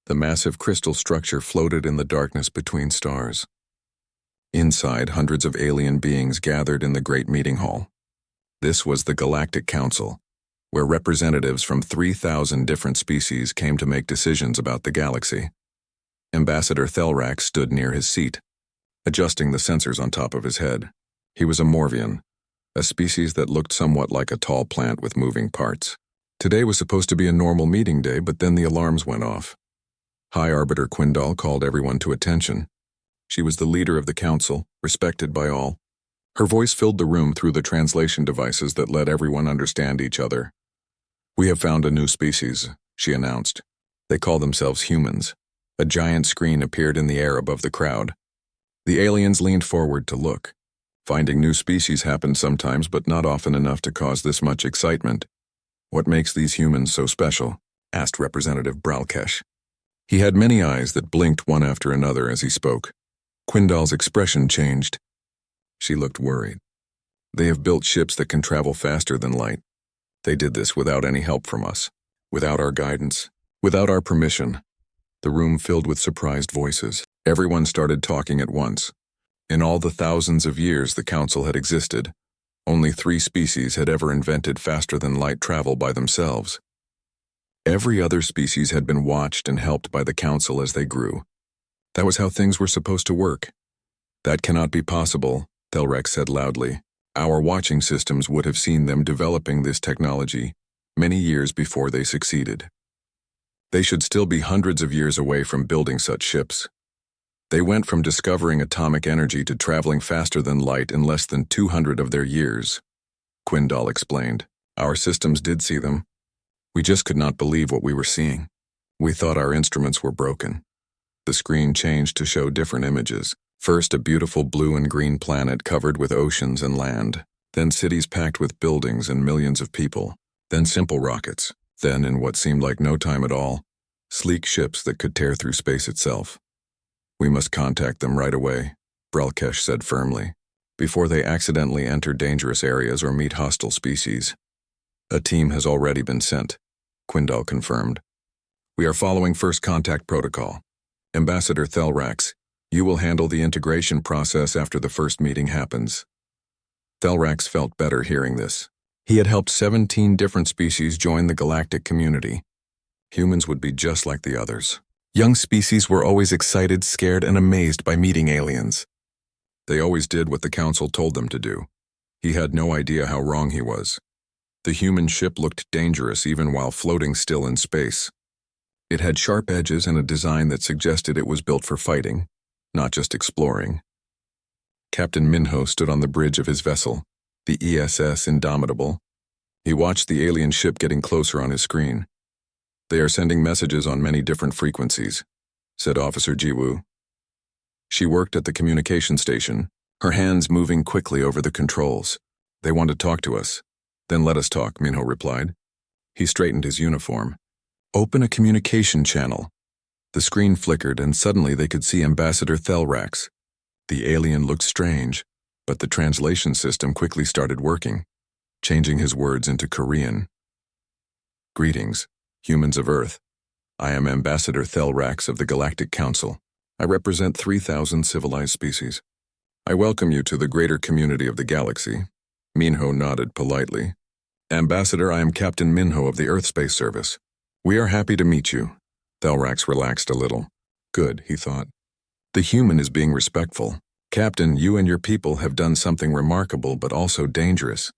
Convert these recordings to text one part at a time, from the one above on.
The massive crystal structure floated in the darkness between stars. Inside, hundreds of alien beings gathered in the great meeting hall. This was the Galactic Council, where representatives from 3,000 different species came to make decisions about the galaxy. Ambassador Thelrax stood near his seat, adjusting the sensors on top of his head. He was a Morvian, a species that looked somewhat like a tall plant with moving parts. Today was supposed to be a normal meeting day, but then the alarms went off. High Arbiter Quindal called everyone to attention. She was the leader of the council, respected by all. Her voice filled the room through the translation devices that let everyone understand each other. "We have found a new species," she announced. "They call themselves humans." A giant screen appeared in the air above the crowd. The aliens leaned forward to look. Finding new species happened sometimes, but not often enough to cause this much excitement. "What makes these humans so special?" asked Representative Bralkesh. He had many eyes that blinked one after another as he spoke. Quindal's expression changed. She looked worried. "They have built ships that can travel faster than light. They did this without any help from us, without our guidance, without our permission." The room filled with surprised voices. Everyone started talking at once. In all the thousands of years the council had existed, only 3 species had ever invented faster than light travel by themselves. Every other species had been watched and helped by the council as they grew. That was how things were supposed to work. "That cannot be possible," Thelrax said loudly. "Our watching systems would have seen them developing this technology many years before they succeeded. They should still be hundreds of years away from building such ships. They went from discovering atomic energy to traveling faster than light in less than 200 of their years," Quindal explained. "Our systems did see them. We just could not believe what we were seeing. We thought our instruments were broken." The screen changed to show different images. First, a beautiful blue and green planet covered with oceans and land. Then cities packed with buildings and millions of people. Then simple rockets. Then, in what seemed like no time at all, sleek ships that could tear through space itself. "We must contact them right away," Bralkesh said firmly, "before they accidentally enter dangerous areas or meet hostile species." "A team has already been sent," Quindal confirmed. "We are following first contact protocol. Ambassador Thelrax, you will handle the integration process after the first meeting happens." Thelrax felt better hearing this. He had helped 17 different species join the galactic community. Humans would be just like the others. Young species were always excited, scared, and amazed by meeting aliens. They always did what the council told them to do. He had no idea how wrong he was. The human ship looked dangerous even while floating still in space. It had sharp edges and a design that suggested it was built for fighting, not just exploring. Captain Minho stood on the bridge of his vessel, the ESS Indomitable. He watched the alien ship getting closer on his screen. "They are sending messages on many different frequencies," said Officer Jiwoo. She worked at the communication station, her hands moving quickly over the controls. "They want to talk to us." "Then let us talk," Minho replied. He straightened his uniform. "Open a communication channel." The screen flickered, and suddenly they could see Ambassador Thelrax. The alien looked strange, but the translation system quickly started working, changing his words into Korean. "Greetings, humans of Earth. I am Ambassador Thelrax of the Galactic Council. I represent 3,000 civilized species. I welcome you to the greater community of the galaxy." Minho nodded politely. "Ambassador, I am Captain Minho of the Earth Space Service. We are happy to meet you." Thelrax relaxed a little. "Good," he thought. "The human is being respectful. Captain, you and your people have done something remarkable but also dangerous.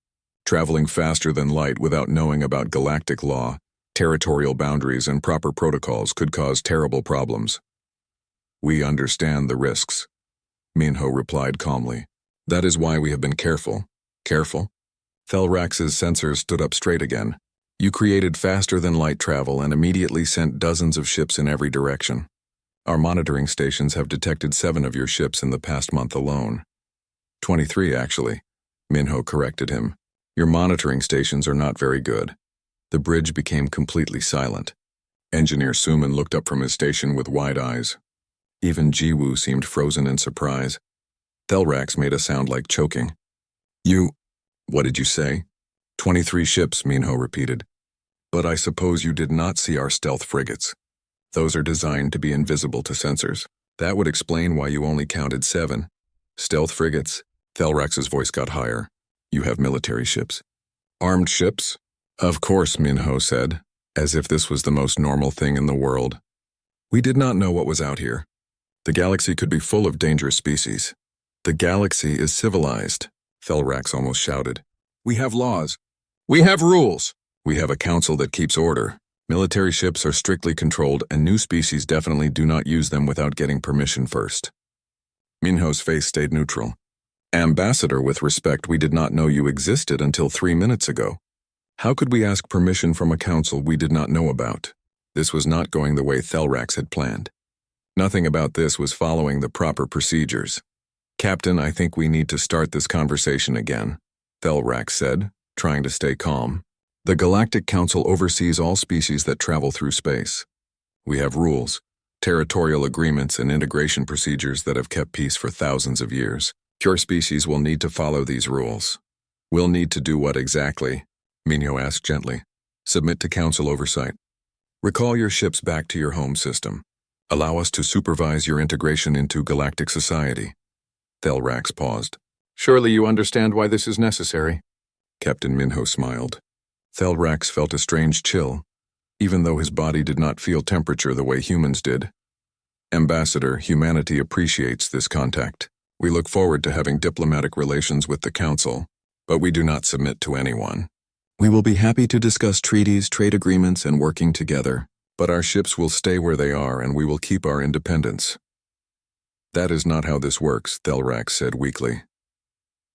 Traveling faster than light without knowing about galactic law, territorial boundaries, and proper protocols could cause terrible problems." "We understand the risks," Minho replied calmly. "That is why we have been careful." "Careful?" Thelrax's sensors stood up straight again. "You created faster-than-light travel and immediately sent dozens of ships in every direction. Our monitoring stations have detected 7 of your ships in the past month alone." 23, actually, Minho corrected him. "Your monitoring stations are not very good." The bridge became completely silent. Engineer Suman looked up from his station with wide eyes. Even Jiwoo seemed frozen in surprise. Thelrax made a sound like choking. What did you say?" 23 ships, Minho repeated. "But I suppose you did not see our stealth frigates." Those are designed to be invisible to sensors. That would explain why you only counted 7. Stealth frigates. Thelrax's voice got higher. You have military ships. Armed ships? Of course, Minho said, as if this was the most normal thing in the world. We did not know what was out here. The galaxy could be full of dangerous species. The galaxy is civilized, Thelrax almost shouted. We have laws. We have rules. We have a council that keeps order. Military ships are strictly controlled, and new species definitely do not use them without getting permission first. Minho's face stayed neutral. Ambassador, with respect, we did not know you existed until 3 minutes ago. How could we ask permission from a council we did not know about? This was not going the way Thelrax had planned. Nothing about this was following the proper procedures. Captain, I think we need to start this conversation again, Thelrax said, trying to stay calm. The Galactic Council oversees all species that travel through space. We have rules, territorial agreements, and integration procedures that have kept peace for thousands of years. Your species will need to follow these rules. We'll need to do what exactly? Minho asked gently. Submit to Council oversight. Recall your ships back to your home system. Allow us to supervise your integration into galactic society. Thelrax paused. Surely you understand why this is necessary? Captain Minho smiled. Thelrax felt a strange chill, even though his body did not feel temperature the way humans did. Ambassador, humanity appreciates this contact. We look forward to having diplomatic relations with the Council, but we do not submit to anyone. We will be happy to discuss treaties, trade agreements, and working together, but our ships will stay where they are and we will keep our independence. That is not how this works, Thelrax said weakly.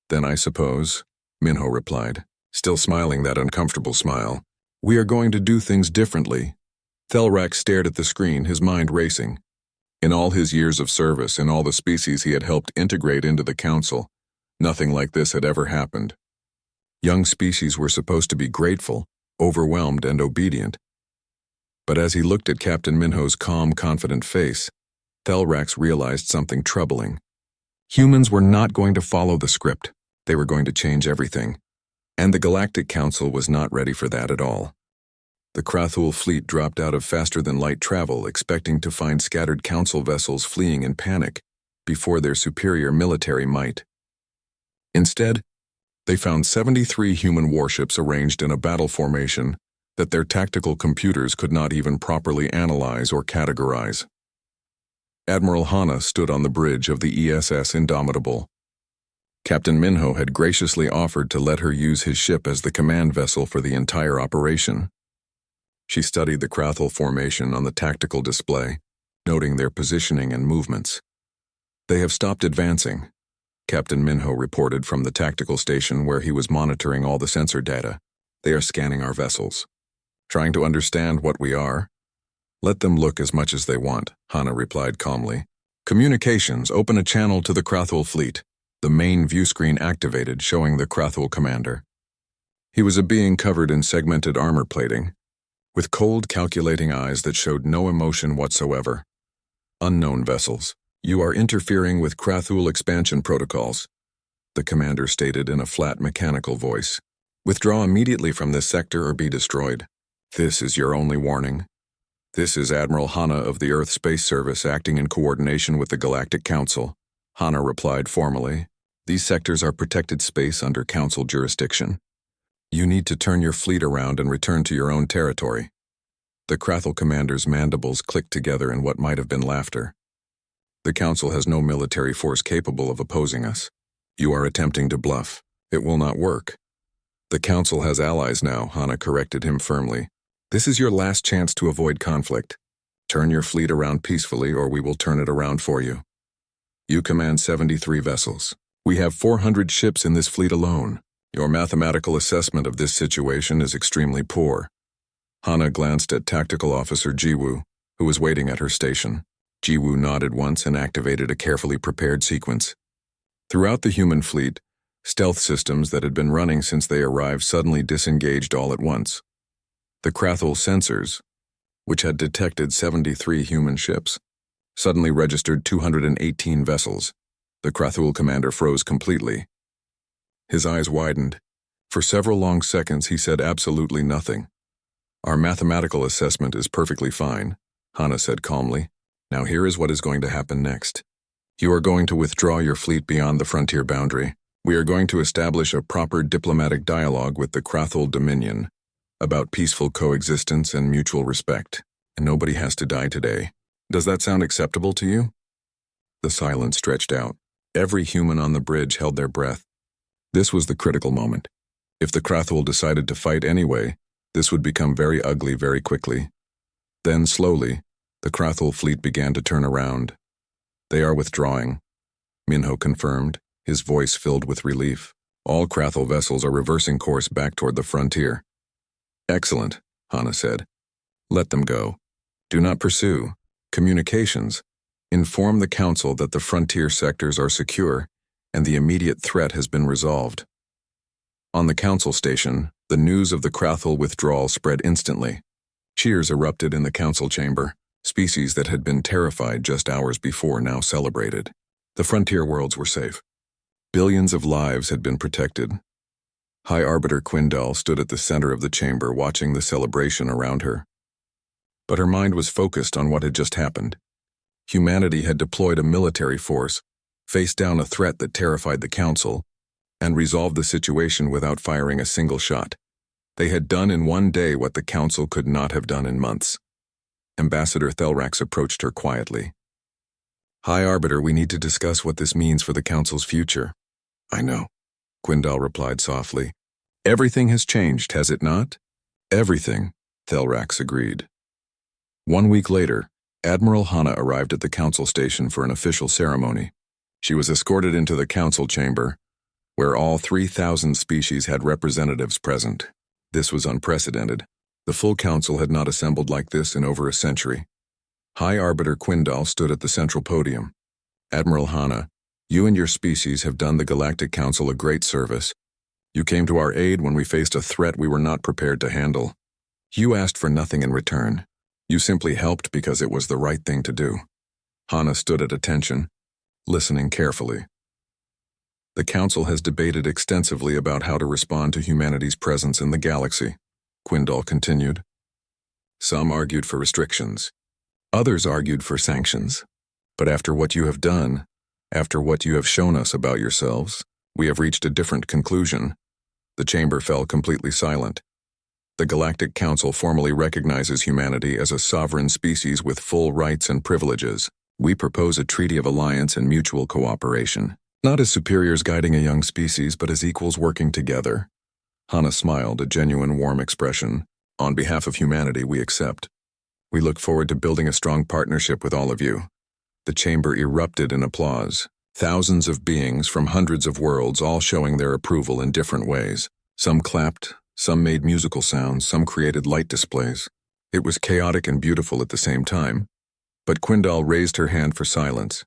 Then I suppose, Minho replied, still smiling that uncomfortable smile. We are going to do things differently. Thelrax stared at the screen, his mind racing. In all his years of service and all the species he had helped integrate into the Council, nothing like this had ever happened. Young species were supposed to be grateful, overwhelmed, and obedient. But as he looked at Captain Minho's calm, confident face, Thelrax realized something troubling. Humans were not going to follow the script. They were going to change everything. And the Galactic Council was not ready for that at all. The Krathul fleet dropped out of faster-than-light travel, expecting to find scattered Council vessels fleeing in panic before their superior military might. Instead, they found 73 human warships arranged in a battle formation that their tactical computers could not even properly analyze or categorize. Admiral Hana stood on the bridge of the ESS Indomitable. Captain Minho had graciously offered to let her use his ship as the command vessel for the entire operation. She studied the Krathul formation on the tactical display, noting their positioning and movements. They have stopped advancing, Captain Minho reported from the tactical station where he was monitoring all the sensor data. They are scanning our vessels. Trying to understand what we are? Let them look as much as they want, Hana replied calmly. Communications, open a channel to the Krathul fleet. The main view screen activated, showing the Krathul commander. He was a being covered in segmented armor plating, with cold, calculating eyes that showed no emotion whatsoever. Unknown vessels. You are interfering with Krathul expansion protocols, the commander stated in a flat, mechanical voice. Withdraw immediately from this sector or be destroyed. This is your only warning. This is Admiral Hana of the Earth Space Service acting in coordination with the Galactic Council, Hana replied formally. These sectors are protected space under Council jurisdiction. You need to turn your fleet around and return to your own territory. The Krathul commander's mandibles clicked together in what might have been laughter. The Council has no military force capable of opposing us. You are attempting to bluff. It will not work. The Council has allies now, Hana corrected him firmly. This is your last chance to avoid conflict. Turn your fleet around peacefully or we will turn it around for you. You command 73 vessels. We have 400 ships in this fleet alone. Your mathematical assessment of this situation is extremely poor. Hana glanced at Tactical Officer Jiwoo, who was waiting at her station. Jiwoo nodded once and activated a carefully prepared sequence. Throughout the human fleet, stealth systems that had been running since they arrived suddenly disengaged all at once. The Krathul sensors, which had detected 73 human ships, suddenly registered 218 vessels. The Krathul commander froze completely. His eyes widened. For several long seconds he said absolutely nothing. Our mathematical assessment is perfectly fine, Hana said calmly. Now here is what is going to happen next. You are going to withdraw your fleet beyond the frontier boundary. We are going to establish a proper diplomatic dialogue with the Krathul Dominion about peaceful coexistence and mutual respect, and nobody has to die today. Does that sound acceptable to you? The silence stretched out. Every human on the bridge held their breath. This was the critical moment. If the Krathul decided to fight anyway, this would become very ugly very quickly. Then, slowly, the Krathul fleet began to turn around. They are withdrawing, Minho confirmed, his voice filled with relief. All Krathul vessels are reversing course back toward the frontier. Excellent, Hana said. Let them go. Do not pursue. Communications. Inform the Council that the frontier sectors are secure and the immediate threat has been resolved. On the Council station, the news of the Krathul withdrawal spread instantly. Cheers erupted in the Council chamber. Species that had been terrified just hours before now celebrated. The frontier worlds were safe. Billions of lives had been protected. High Arbiter Quindal stood at the center of the chamber watching the celebration around her. But her mind was focused on what had just happened. Humanity had deployed a military force, faced down a threat that terrified the Council, and resolved the situation without firing a single shot. They had done in one day what the Council could not have done in months. Ambassador Thelrax approached her quietly. High Arbiter, we need to discuss what this means for the Council's future. I know, Quindal replied softly. Everything has changed, has it not? Everything, Thelrax agreed. 1 week later, Admiral Hana arrived at the Council station for an official ceremony. She was escorted into the Council chamber, where all 3,000 species had representatives present. This was unprecedented. The full Council had not assembled like this in over a century. High Arbiter Quindal stood at the central podium. Admiral Hana, you and your species have done the Galactic Council a great service. You came to our aid when we faced a threat we were not prepared to handle. You asked for nothing in return. You simply helped because it was the right thing to do. Hana stood at attention, listening carefully. The Council has debated extensively about how to respond to humanity's presence in the galaxy, Quindal continued. Some argued for restrictions. Others argued for sanctions. But after what you have done, after what you have shown us about yourselves, we have reached a different conclusion. The chamber fell completely silent. The Galactic Council formally recognizes humanity as a sovereign species with full rights and privileges. We propose a treaty of alliance and mutual cooperation, not as superiors guiding a young species, but as equals working together. Hana smiled, a genuine warm expression. On behalf of humanity, we accept. We look forward to building a strong partnership with all of you. The chamber erupted in applause. Thousands of beings from hundreds of worlds, all showing their approval in different ways. Some clapped, some made musical sounds, some created light displays. It was chaotic and beautiful at the same time. But Quindal raised her hand for silence.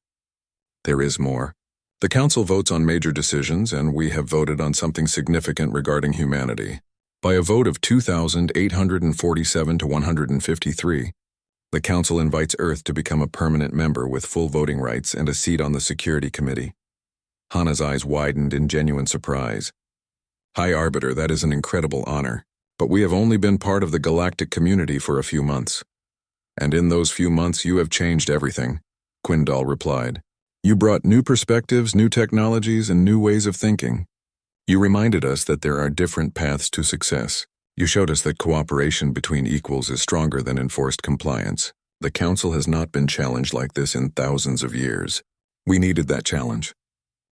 There is more. The Council votes on major decisions, and we have voted on something significant regarding humanity. By a vote of 2,847 to 153, the Council invites Earth to become a permanent member with full voting rights and a seat on the Security Committee. Hana's eyes widened in genuine surprise. High Arbiter, that is an incredible honor, but we have only been part of the galactic community for a few months. And in those few months you have changed everything, Quindal replied. You brought new perspectives, new technologies, and new ways of thinking. You reminded us that there are different paths to success. You showed us that cooperation between equals is stronger than enforced compliance. The Council has not been challenged like this in thousands of years. We needed that challenge.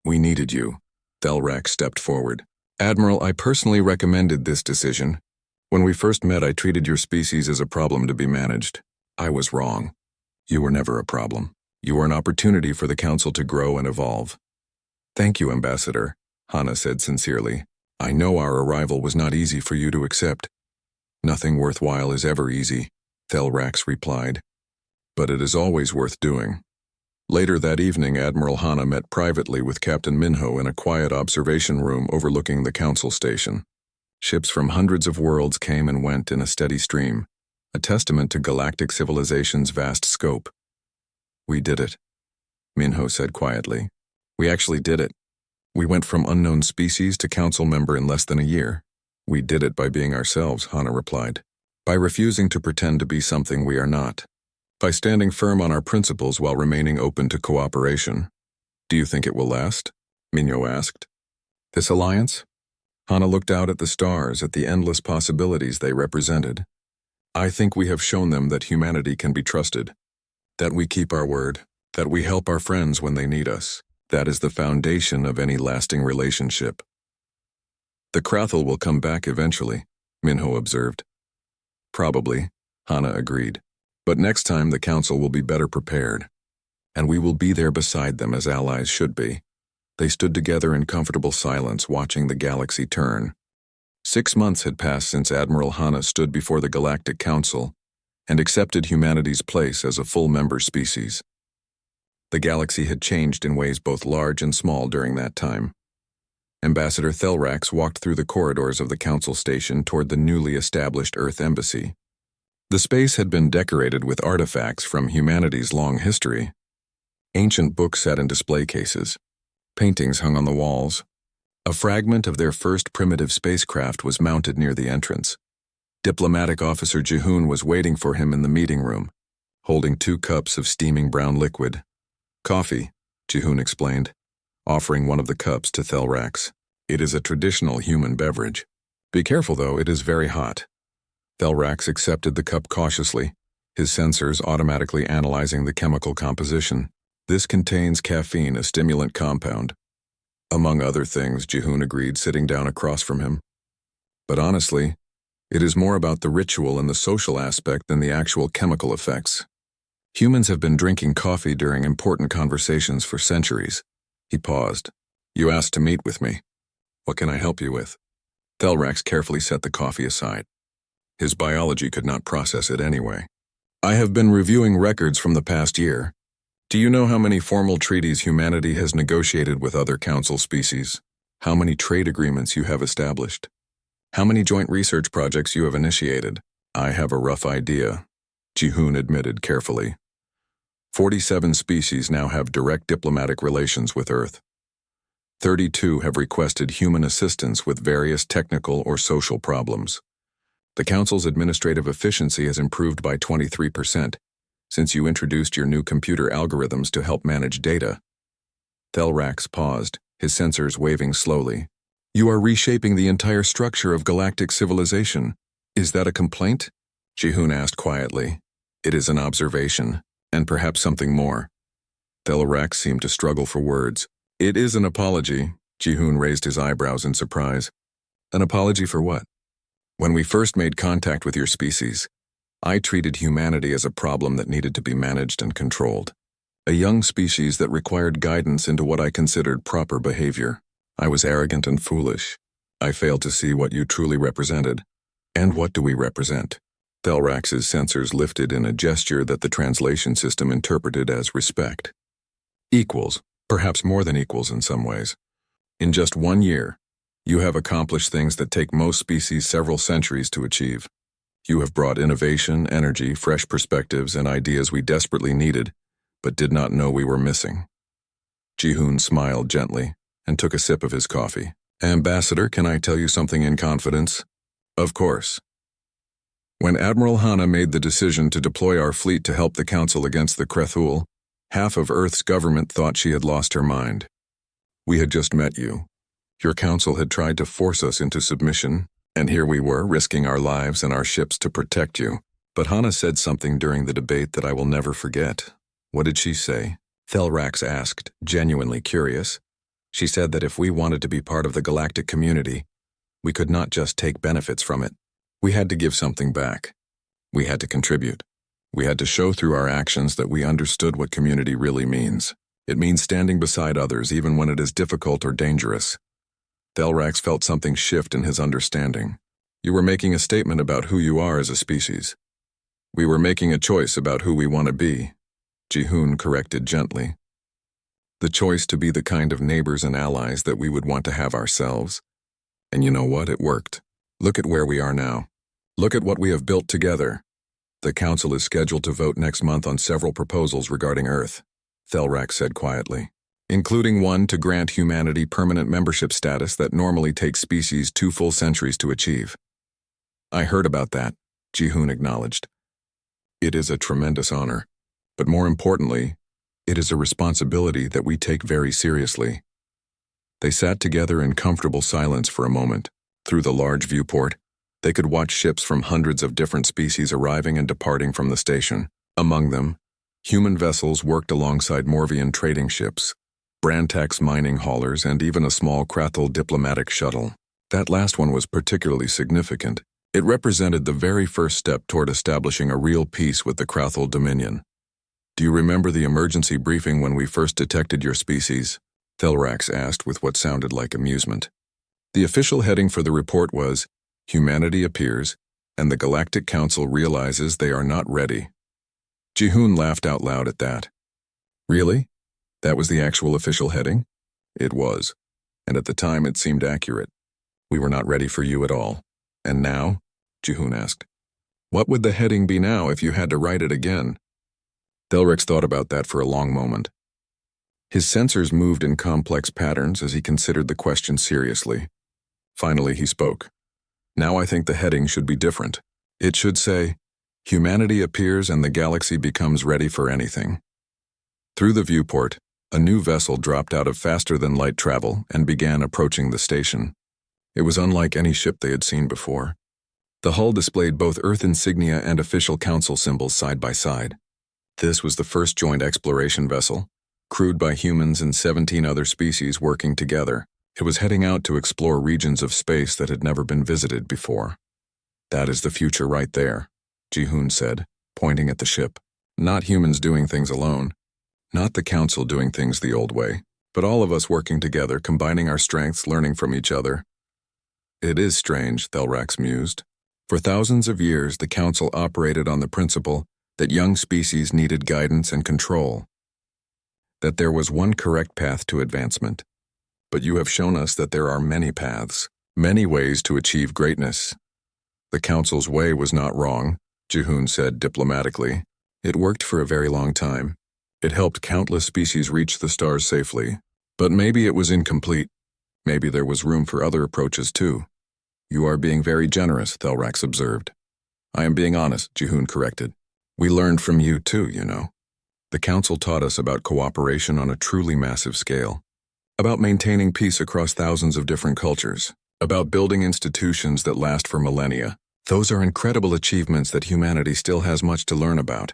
We needed you. Thelrax stepped forward. Admiral, I personally recommended this decision. When we first met, I treated your species as a problem to be managed. I was wrong. You were never a problem. You were an opportunity for the Council to grow and evolve. Thank you, Ambassador, Hana said sincerely. I know our arrival was not easy for you to accept. Nothing worthwhile is ever easy, Thelrax replied. But it is always worth doing. Later that evening, Admiral Hana met privately with Captain Minho in a quiet observation room overlooking the Council station. Ships from hundreds of worlds came and went in a steady stream, a testament to galactic civilization's vast scope. We did it, Minho said quietly. We actually did it. We went from unknown species to Council member in less than a year. We did it by being ourselves, Hana replied. By refusing to pretend to be something we are not. by standing firm on our principles while remaining open to cooperation. Do you think it will last? Minho asked. This alliance? Hana looked out at the stars, at the endless possibilities they represented. I think we have shown them that humanity can be trusted, that we keep our word, that we help our friends when they need us. That is the foundation of any lasting relationship. The Krathel will come back eventually, Minho observed. Probably, Hana agreed. But next time the Council will be better prepared, and we will be there beside them as allies should be. They stood together in comfortable silence, watching the galaxy turn. 6 months had passed since Admiral Hana stood before the Galactic Council and accepted humanity's place as a full member species. The galaxy had changed in ways both large and small during that time. Ambassador Thelrax walked through the corridors of the Council station toward the newly established Earth Embassy. The space had been decorated with artifacts from humanity's long history. Ancient books sat in display cases. Paintings hung on the walls. A fragment of their first primitive spacecraft was mounted near the entrance. Diplomatic Officer Jihoon was waiting for him in the meeting room, holding 2 cups of steaming brown liquid. Coffee, Jihoon explained, offering one of the cups to Thelrax. It is a traditional human beverage. Be careful though, it is very hot. Thelrax accepted the cup cautiously, his sensors automatically analyzing the chemical composition. This contains caffeine, a stimulant compound. Among other things, Jihoon agreed, sitting down across from him. But honestly, it is more about the ritual and the social aspect than the actual chemical effects. Humans have been drinking coffee during important conversations for centuries. He paused. You asked to meet with me. What can I help you with? Thelrax carefully set the coffee aside. His biology could not process it anyway. I have been reviewing records from the past year. Do you know how many formal treaties humanity has negotiated with other council species? How many trade agreements you have established? How many joint research projects you have initiated? I have a rough idea, Jihoon admitted carefully. 47 species now have direct diplomatic relations with Earth. 32 have requested human assistance with various technical or social problems. The Council's administrative efficiency has improved by 23%. Since you introduced your new computer algorithms to help manage data. Thelrax paused, his sensors waving slowly. You are reshaping the entire structure of galactic civilization. Is that a complaint? Jihoon asked quietly. It is an observation, and perhaps something more. Thelrax seemed to struggle for words. It is an apology. Jihoon raised his eyebrows in surprise. An apology for what? When we first made contact with your species, I treated humanity as a problem that needed to be managed and controlled. A young species that required guidance into what I considered proper behavior. I was arrogant and foolish. I failed to see what you truly represented. And what do we represent? Thelrax's sensors lifted in a gesture that the translation system interpreted as respect. Equals, perhaps more than equals in some ways. In just 1 year, you have accomplished things that take most species several centuries to achieve. You have brought innovation, energy, fresh perspectives, and ideas we desperately needed, but did not know we were missing. Jihoon smiled gently and took a sip of his coffee. Ambassador, can I tell you something in confidence? Of course. When Admiral Hana made the decision to deploy our fleet to help the Council against the Krathul, half of Earth's government thought she had lost her mind. We had just met you. Your Council had tried to force us into submission, and here we were, risking our lives and our ships to protect you. But Hana said something during the debate that I will never forget. What did she say? Thelrax asked, genuinely curious. She said that if we wanted to be part of the galactic community, we could not just take benefits from it. We had to give something back. We had to contribute. We had to show through our actions that we understood what community really means. It means standing beside others even when it is difficult or dangerous. Thelrax felt something shift in his understanding. You were making a statement about who you are as a species. We were making a choice about who we want to be, Jihoon corrected gently. The choice to be the kind of neighbors and allies that we would want to have ourselves. And you know what? It worked. Look at where we are now. Look at what we have built together. The Council is scheduled to vote next month on several proposals regarding Earth, Thelrax said quietly, including one to grant humanity permanent membership status that normally takes species 2 full centuries to achieve. I heard about that, Jihoon acknowledged. It is a tremendous honor. But more importantly, it is a responsibility that we take very seriously. They sat together in comfortable silence for a moment. Through the large viewport, they could watch ships from hundreds of different species arriving and departing from the station. Among them, human vessels worked alongside Morvian trading ships, Brantax mining haulers, and even a small Krathel diplomatic shuttle. That last one was particularly significant. It represented the very first step toward establishing a real peace with the Krathel Dominion. "Do you remember the emergency briefing when we first detected your species?" Thelrax asked with what sounded like amusement. The official heading for the report was, "Humanity appears, and the Galactic Council realizes they are not ready." Jihoon laughed out loud at that. "Really? That was the actual official heading?" It was, and at the time it seemed accurate. "We were not ready for you at all. And now?" Jihoon asked. "What would the heading be now if you had to write it again?" Thelrax thought about that for a long moment. His sensors moved in complex patterns as he considered the question seriously. Finally, he spoke. "Now I think the heading should be different. It should say, 'Humanity appears and the galaxy becomes ready for anything.'" Through the viewport, a new vessel dropped out of faster-than-light travel and began approaching the station. It was unlike any ship they had seen before. The hull displayed both Earth insignia and official council symbols side by side. This was the first joint exploration vessel, crewed by humans and 17 other species working together. It was heading out to explore regions of space that had never been visited before. "That is the future right there," Jihoon said, pointing at the ship. "Not humans doing things alone. Not the council doing things the old way, but all of us working together, combining our strengths, learning from each other." "It is strange," Thelrax mused. "For thousands of years, the council operated on the principle that young species needed guidance and control, that there was one correct path to advancement. But you have shown us that there are many paths, many ways to achieve greatness." "The council's way was not wrong," Jihoon said diplomatically. "It worked for a very long time. It helped countless species reach the stars safely. But maybe it was incomplete. Maybe there was room for other approaches too." "You are being very generous," Thelrax observed. "I am being honest," Jihoon corrected. "We learned from you too, you know. The council taught us about cooperation on a truly massive scale, about maintaining peace across thousands of different cultures, about building institutions that last for millennia. Those are incredible achievements that humanity still has much to learn about."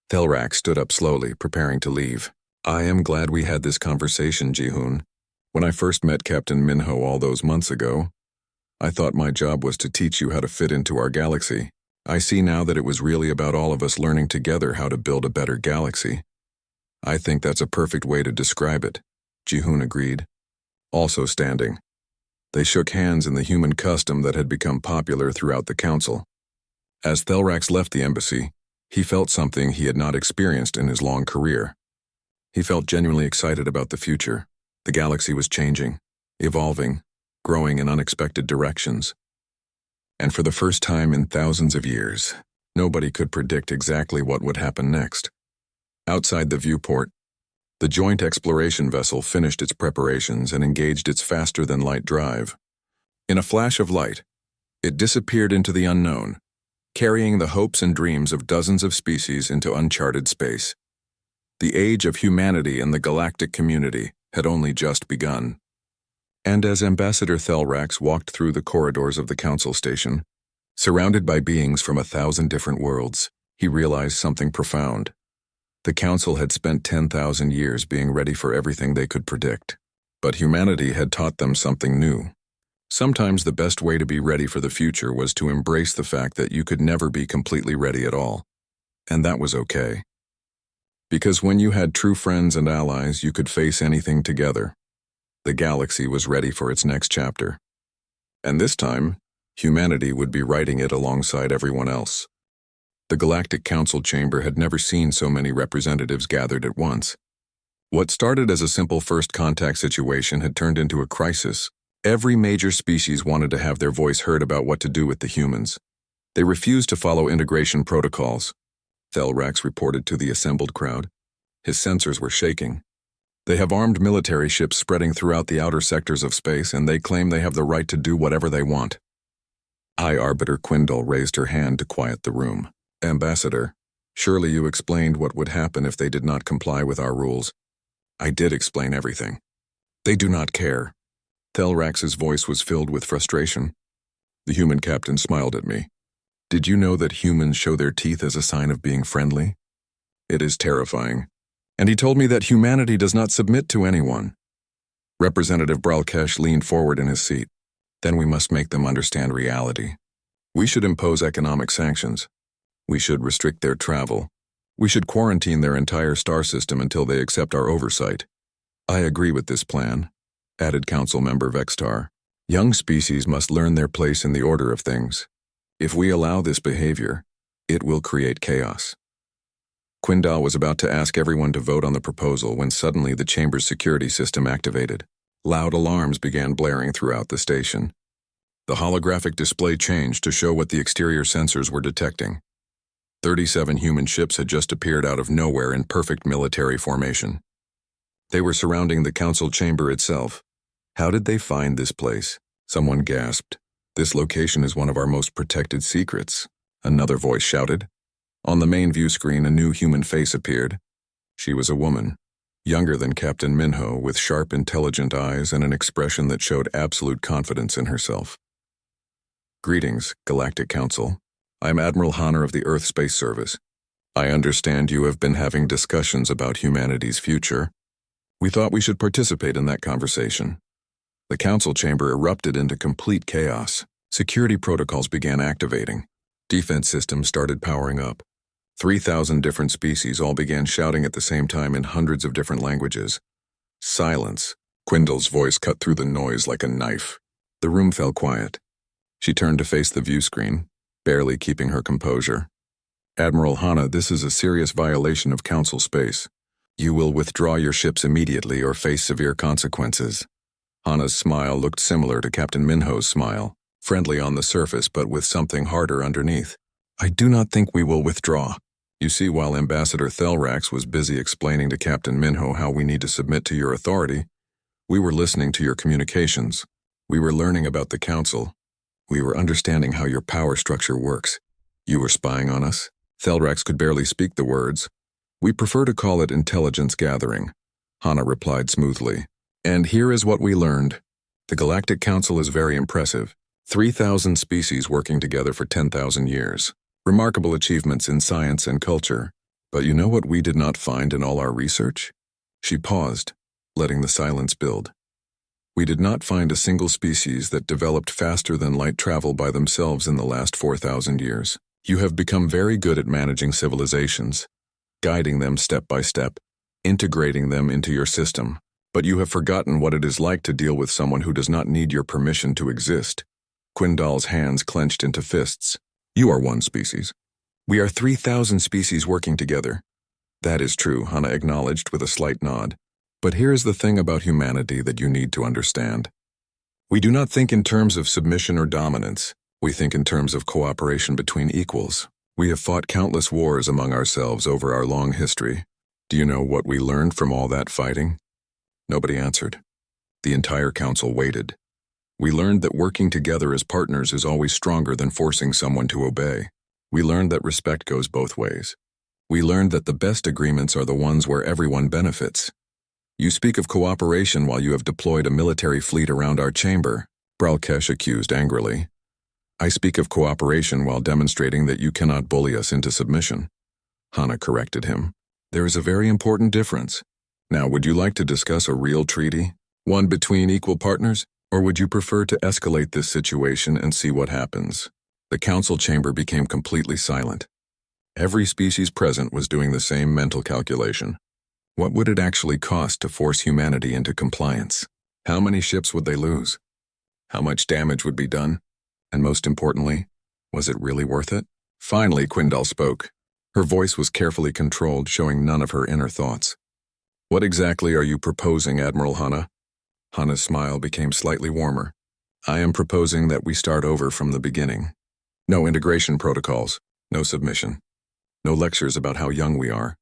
Thelrax stood up slowly, preparing to leave. "I am glad we had this conversation, Jihoon. When I first met Captain Minho all those months ago, I thought my job was to teach you how to fit into our galaxy. I see now that it was really about all of us learning together how to build a better galaxy." "I think that's a perfect way to describe it," Jihoon agreed, also standing. They shook hands in the human custom that had become popular throughout the council. As Thelrax left the embassy, he felt something he had not experienced in his long career. He felt genuinely excited about the future. The galaxy was changing, evolving, growing in unexpected directions. And for the first time in thousands of years, nobody could predict exactly what would happen next. Outside the viewport, the joint exploration vessel finished its preparations and engaged its faster-than-light drive. In a flash of light, it disappeared into the unknown, carrying the hopes and dreams of dozens of species into uncharted space. The age of humanity and the galactic community had only just begun. And as Ambassador Thelrax walked through the corridors of the council station, surrounded by beings from 1,000 different worlds, he realized something profound. The council had spent 10,000 years being ready for everything they could predict. But humanity had taught them something new. Sometimes the best way to be ready for the future was to embrace the fact that you could never be completely ready at all. And that was okay. Because when you had true friends and allies, you could face anything together. The galaxy was ready for its next chapter. And this time, humanity would be writing it alongside everyone else. The Galactic Council chamber had never seen so many representatives gathered at once. What started as a simple first contact situation had turned into a crisis. Every major species wanted to have their voice heard about what to do with the humans. They refused to follow integration protocols, Thelrax reported to the assembled crowd. His sensors were shaking. They have armed military ships spreading throughout the outer sectors of space, and they claim they have the right to do whatever they want. High Arbiter Quindle raised her hand to quiet the room. Ambassador, Surely you explained what would happen if they did not comply with our rules. I did explain everything. They do not care. Thelrax's voice was filled with frustration. The human captain smiled at me. Did you know that humans show their teeth as a sign of being friendly? It is terrifying. And he told me that humanity does not submit to anyone. Representative Bralkesh leaned forward in his seat. Then we must make them understand reality. We should impose economic sanctions. We should restrict their travel. We should quarantine their entire star system until they accept our oversight. I agree with this plan, added Council Member Vextar. Young species must learn their place in the order of things. If we allow this behavior, it will create chaos. Quindal was about to ask everyone to vote on the proposal when suddenly the chamber's security system activated. Loud alarms began blaring throughout the station. The holographic display changed to show what the exterior sensors were detecting. 37 human ships had just appeared out of nowhere in perfect military formation. They were surrounding the council chamber itself. How did they find this place? Someone gasped. This location is one of our most protected secrets, another voice shouted. On the main view screen, a new human face appeared. She was a woman, younger than Captain Minho, with sharp, intelligent eyes and an expression that showed absolute confidence in herself. Greetings, Galactic Council. I am Admiral Honor of the Earth Space Service. I understand you have been having discussions about humanity's future. We thought we should participate in that conversation. The council chamber erupted into complete chaos. Security protocols began activating. Defense systems started powering up. 3,000 different species all began shouting at the same time in hundreds of different languages. Silence. Quindal's voice cut through the noise like a knife. The room fell quiet. She turned to face the view screen, barely keeping her composure. Admiral Hana, this is a serious violation of Council space. You will withdraw your ships immediately or face severe consequences. Hana's smile looked similar to Captain Minho's smile, friendly on the surface but with something harder underneath. I do not think we will withdraw. You see, while Ambassador Thelrax was busy explaining to Captain Minho how we need to submit to your authority, we were listening to your communications. We were learning about the Council. We were understanding how your power structure works. You were spying on us? Thelrax could barely speak the words. We prefer to call it intelligence gathering, Hana replied smoothly. And here is what we learned. The Galactic Council is very impressive. 3,000 species working together for 10,000 years. Remarkable achievements in science and culture. But you know what we did not find in all our research? She paused, letting the silence build. We did not find a single species that developed faster than light travel by themselves in the last 4,000 years. You have become very good at managing civilizations, guiding them step by step, integrating them into your system. But you have forgotten what it is like to deal with someone who does not need your permission to exist. Quindal's hands clenched into fists. You are one species. We are 3,000 species working together. That is true, Hana acknowledged with a slight nod. But here is the thing about humanity that you need to understand. We do not think in terms of submission or dominance. We think in terms of cooperation between equals. We have fought countless wars among ourselves over our long history. Do you know what we learned from all that fighting? Nobody answered. The entire council waited. We learned that working together as partners is always stronger than forcing someone to obey. We learned that respect goes both ways. We learned that the best agreements are the ones where everyone benefits. You speak of cooperation while you have deployed a military fleet around our chamber, Bralkesh accused angrily. I speak of cooperation while demonstrating that you cannot bully us into submission. Hana corrected him. There is a very important difference. Now, would you like to discuss a real treaty? One between equal partners? Or would you prefer to escalate this situation and see what happens? The council chamber became completely silent. Every species present was doing the same mental calculation. What would it actually cost to force humanity into compliance? How many ships would they lose? How much damage would be done? And most importantly, was it really worth it? Finally, Quindal spoke. Her voice was carefully controlled, showing none of her inner thoughts. What exactly are you proposing, Admiral Hana? Hana's smile became slightly warmer. I am proposing that we start over from the beginning. No integration protocols, no submission. No lectures about how young we are.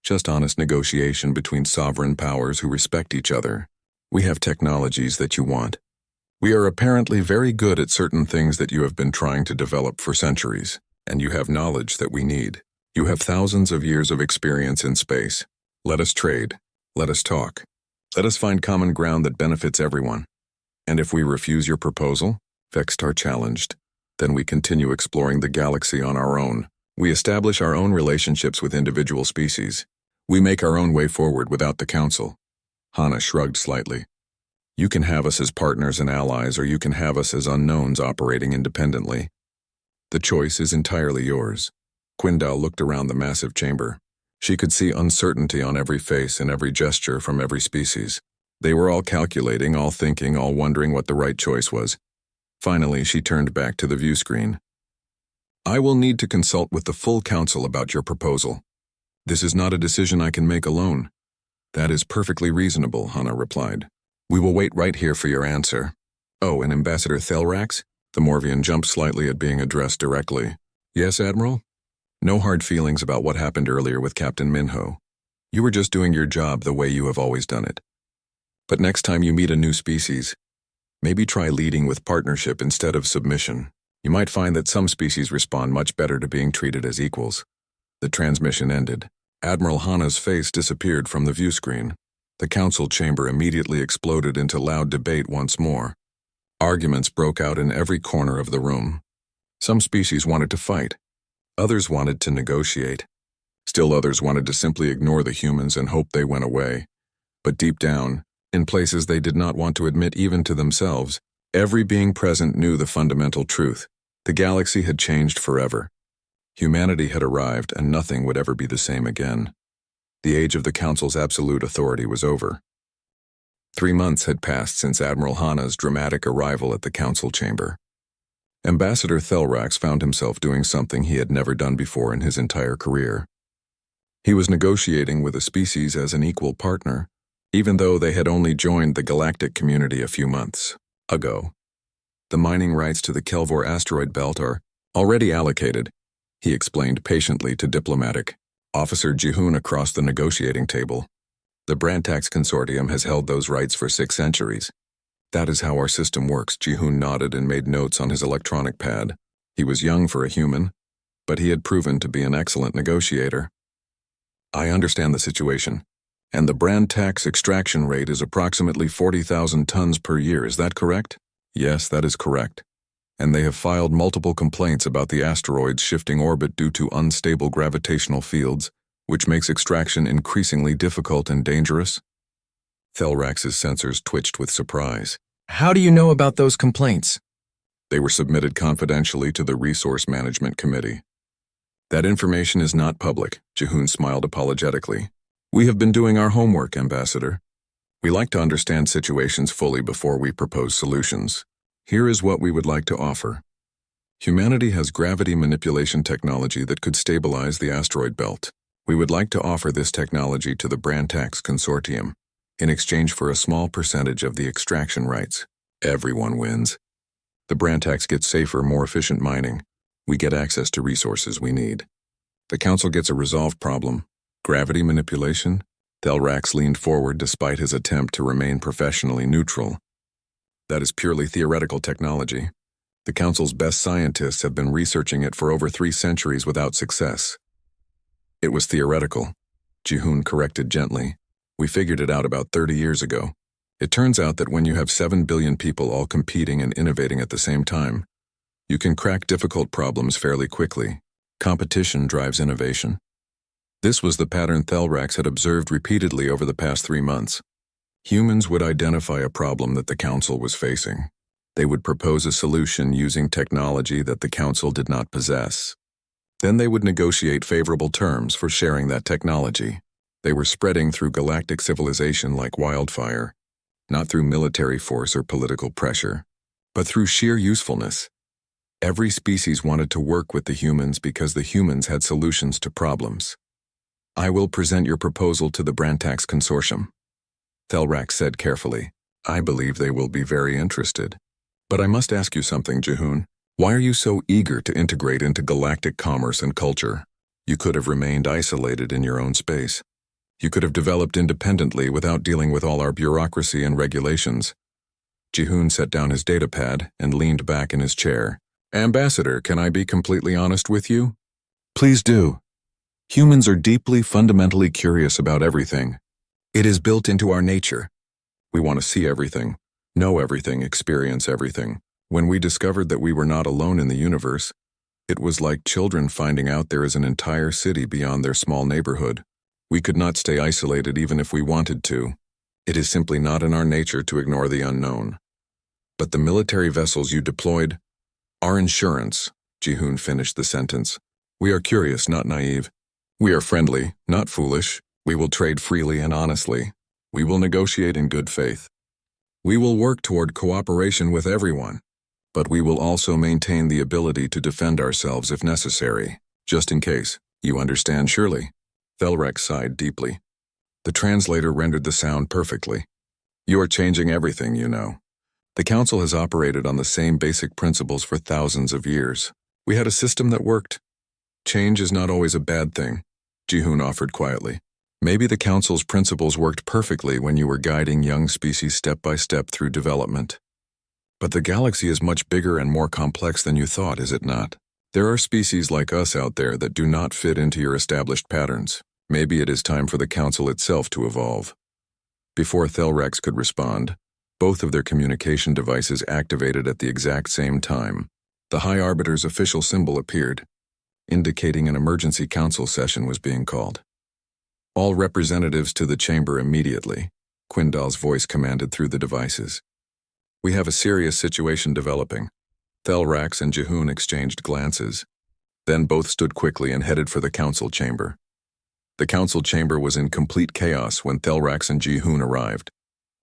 Just honest negotiation between sovereign powers who respect each other. We have technologies that you want. We are apparently very good at certain things that you have been trying to develop for centuries, and you have knowledge that we need. You have thousands of years of experience in space. Let us trade. Let us talk. Let us find common ground that benefits everyone. And if we refuse your proposal, Vextar challenged, then we continue exploring the galaxy on our own. We establish our own relationships with individual species. We make our own way forward without the Council. Hana shrugged slightly. You can have us as partners and allies, or you can have us as unknowns operating independently. The choice is entirely yours. Quindao looked around the massive chamber. She could see uncertainty on every face and every gesture from every species. They were all calculating, all thinking, all wondering what the right choice was. Finally, she turned back to the view screen. I will need to consult with the full Council about your proposal. This is not a decision I can make alone. That is perfectly reasonable, Hana replied. We will wait right here for your answer. Oh, and Ambassador Thelrax? The Morvian jumped slightly at being addressed directly. Yes, Admiral? No hard feelings about what happened earlier with Captain Minho. You were just doing your job the way you have always done it. But next time you meet a new species, maybe try leading with partnership instead of submission. You might find that some species respond much better to being treated as equals. The transmission ended. Admiral Hana's face disappeared from the view screen. The council chamber immediately exploded into loud debate once more. Arguments broke out in every corner of the room. Some species wanted to fight. Others wanted to negotiate. Still others wanted to simply ignore the humans and hope they went away. But deep down, in places they did not want to admit even to themselves, every being present knew the fundamental truth. The galaxy had changed forever. Humanity had arrived, and nothing would ever be the same again. The age of the Council's absolute authority was over. 3 months had passed since Admiral Hana's dramatic arrival at the Council chamber. Ambassador Thelrax found himself doing something he had never done before in his entire career. He was negotiating with a species as an equal partner, even though they had only joined the galactic community a few months ago. The mining rights to the Kelvor asteroid belt are already allocated, he explained patiently to diplomatic Officer Jihoon across the negotiating table. The Brantax Consortium has held those rights for 6 centuries. That is how our system works. Jihoon nodded and made notes on his electronic pad. He was young for a human, but he had proven to be an excellent negotiator. I understand the situation, and the Brantax extraction rate is approximately 40,000 tons per year, is that correct? Yes, that is correct. And they have filed multiple complaints about the asteroid's shifting orbit due to unstable gravitational fields, which makes extraction increasingly difficult and dangerous. Thelrax's sensors twitched with surprise. How do you know about those complaints? They were submitted confidentially to the Resource Management Committee. That information is not public, Jihoon smiled apologetically. We have been doing our homework, Ambassador. We like to understand situations fully before we propose solutions. Here is what we would like to offer. Humanity has gravity manipulation technology that could stabilize the asteroid belt. We would like to offer this technology to the Brantax Consortium, in exchange for a small percentage of the extraction rights. Everyone wins. The Brantax gets safer, more efficient mining. We get access to resources we need. The Council gets a resolved problem. Gravity manipulation? Thelrax leaned forward despite his attempt to remain professionally neutral. That is purely theoretical technology. The Council's best scientists have been researching it for over 3 centuries without success. It was theoretical, Jihoon corrected gently. We figured it out about 30 years ago. It turns out that when you have 7 billion people all competing and innovating at the same time, you can crack difficult problems fairly quickly. Competition drives innovation. This was the pattern Thelrax had observed repeatedly over the past 3 months. Humans would identify a problem that the Council was facing. They would propose a solution using technology that the Council did not possess. Then they would negotiate favorable terms for sharing that technology. They were spreading through galactic civilization like wildfire, not through military force or political pressure, but through sheer usefulness. Every species wanted to work with the humans because the humans had solutions to problems. I will present your proposal to the Brantax Consortium, Thelrax said carefully. I believe they will be very interested. But I must ask you something, Jihoon. Why are you so eager to integrate into galactic commerce and culture? You could have remained isolated in your own space. You could have developed independently without dealing with all our bureaucracy and regulations. Jihoon set down his datapad and leaned back in his chair. Ambassador, can I be completely honest with you? Please do. Humans are deeply, fundamentally curious about everything. It is built into our nature. We want to see everything, know everything, experience everything. When we discovered that we were not alone in the universe, it was like children finding out there is an entire city beyond their small neighborhood. We could not stay isolated even if we wanted to. It is simply not in our nature to ignore the unknown. But the military vessels you deployed, our insurance, Ji-hoon finished the sentence. We are curious, not naive. We are friendly, not foolish. We will trade freely and honestly. We will negotiate in good faith. We will work toward cooperation with everyone. But we will also maintain the ability to defend ourselves if necessary, just in case. You understand, surely? Thelrex sighed deeply. The translator rendered the sound perfectly. You are changing everything, you know. The Council has operated on the same basic principles for thousands of years. We had a system that worked. Change is not always a bad thing, Ji-hoon offered quietly. Maybe the Council's principles worked perfectly when you were guiding young species step by step through development. But the galaxy is much bigger and more complex than you thought, is it not? There are species like us out there that do not fit into your established patterns. Maybe it is time for the Council itself to evolve. Before Thelrex could respond, both of their communication devices activated at the exact same time. The High Arbiter's official symbol appeared, indicating an emergency council session was being called. All representatives to the chamber immediately, Quindal's voice commanded through the devices. We have a serious situation developing. Thelrax and Ji-hoon exchanged glances. Then both stood quickly and headed for the council chamber. The council chamber was in complete chaos when Thelrax and Ji-hoon arrived.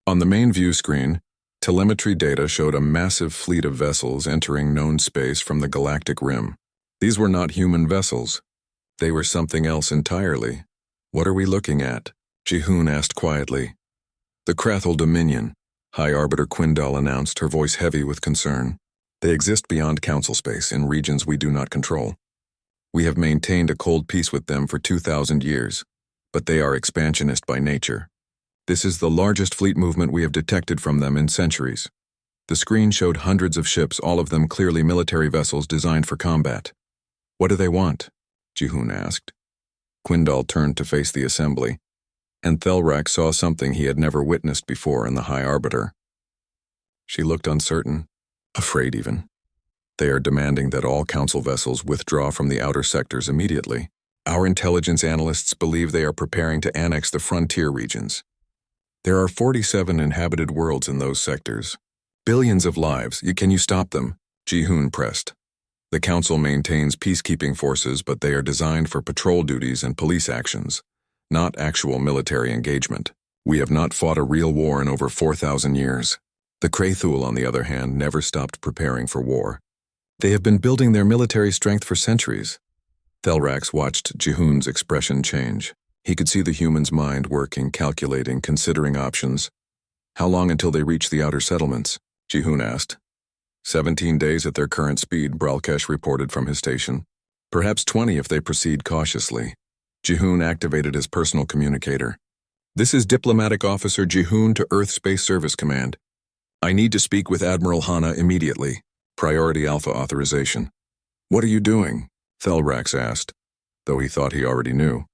On the main view screen, telemetry data showed a massive fleet of vessels entering known space from the galactic rim. These were not human vessels. They were something else entirely. What are we looking at? Ji-hoon asked quietly. The Krathul Dominion, High Arbiter Quindal announced, her voice heavy with concern. They exist beyond council space in regions we do not control. We have maintained a cold peace with them for 2,000 years, but they are expansionist by nature. This is the largest fleet movement we have detected from them in centuries. The screen showed hundreds of ships, all of them clearly military vessels designed for combat. What do they want? Ji-hoon asked. Quindal turned to face the assembly, and Thelrax saw something he had never witnessed before in the High Arbiter. She looked uncertain, afraid even. They are demanding that all council vessels withdraw from the outer sectors immediately. Our intelligence analysts believe they are preparing to annex the frontier regions. There are 47 inhabited worlds in those sectors. Billions of lives. Can you stop them? Ji-hoon pressed. The council maintains peacekeeping forces, but they are designed for patrol duties and police actions, not actual military engagement. We have not fought a real war in over 4,000 years. The Krathul, on the other hand, never stopped preparing for war. They have been building their military strength for centuries. Thelrax watched Ji-hoon's expression change. He could see the human's mind working, calculating, considering options. How long until they reach the outer settlements? Ji-hoon asked. 17 days at their current speed, Bralkesh reported from his station. Perhaps 20 if they proceed cautiously. Ji-hoon activated his personal communicator. This is Diplomatic Officer Ji-hoon to Earth Space Service Command. I need to speak with Admiral Hana immediately. Priority Alpha authorization. What are you doing? Thelrax asked, though he thought he already knew.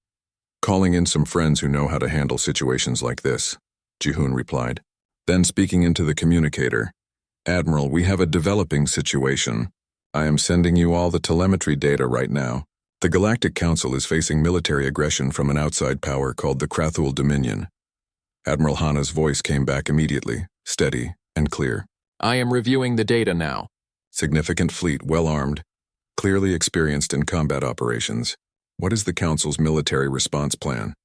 Calling in some friends who know how to handle situations like this, Ji-hoon replied. Then speaking into the communicator. Admiral, we have a developing situation. I am sending you all the telemetry data right now. The Galactic Council is facing military aggression from an outside power called the Krathul Dominion. Admiral Hana's voice came back immediately, steady and clear. I am reviewing the data now. Significant fleet, well-armed, clearly experienced in combat operations. What is the Council's military response plan?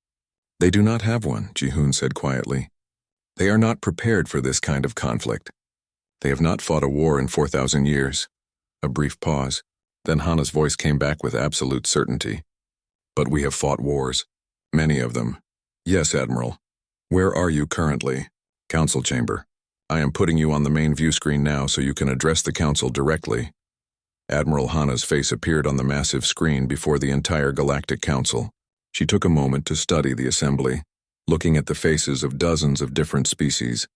They do not have one, Ji-hoon said quietly. They are not prepared for this kind of conflict. They have not fought a war in 4,000 years. A brief pause. Then Hana's voice came back with absolute certainty. But we have fought wars. Many of them. Yes, Admiral. Where are you currently? Council chamber. I am putting you on the main view screen now so you can address the Council directly. Admiral Hana's face appeared on the massive screen before the entire Galactic Council. She took a moment to study the assembly, looking at the faces of dozens of different species.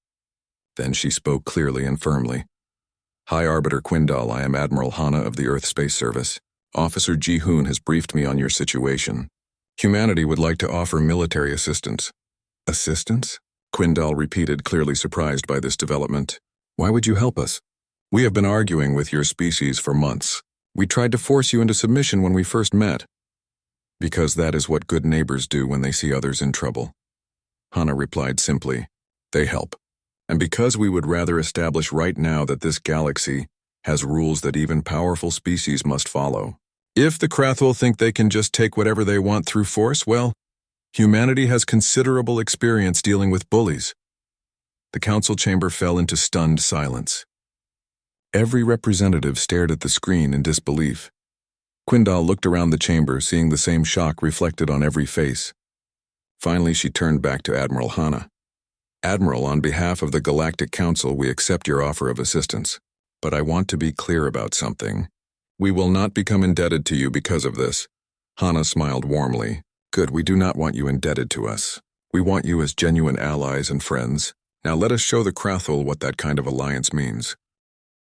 Then she spoke clearly and firmly. High Arbiter Quindal, I am Admiral Hana of the Earth Space Service. Officer Ji-hoon has briefed me on your situation. Humanity would like to offer military assistance. Assistance? Quindal repeated, clearly surprised by this development. Why would you help us? We have been arguing with your species for months. We tried to force you into submission when we first met. Because that is what good neighbors do when they see others in trouble. Hana replied simply, they help. And because we would rather establish right now that this galaxy has rules that even powerful species must follow. If the Krathul think they can just take whatever they want through force, well, humanity has considerable experience dealing with bullies. The council chamber fell into stunned silence. Every representative stared at the screen in disbelief. Quindal looked around the chamber, seeing the same shock reflected on every face. Finally, she turned back to Admiral Hana. Admiral, on behalf of the Galactic Council, we accept your offer of assistance. But I want to be clear about something. We will not become indebted to you because of this. Hana smiled warmly. Good, we do not want you indebted to us. We want you as genuine allies and friends. Now let us show the Krathul what that kind of alliance means.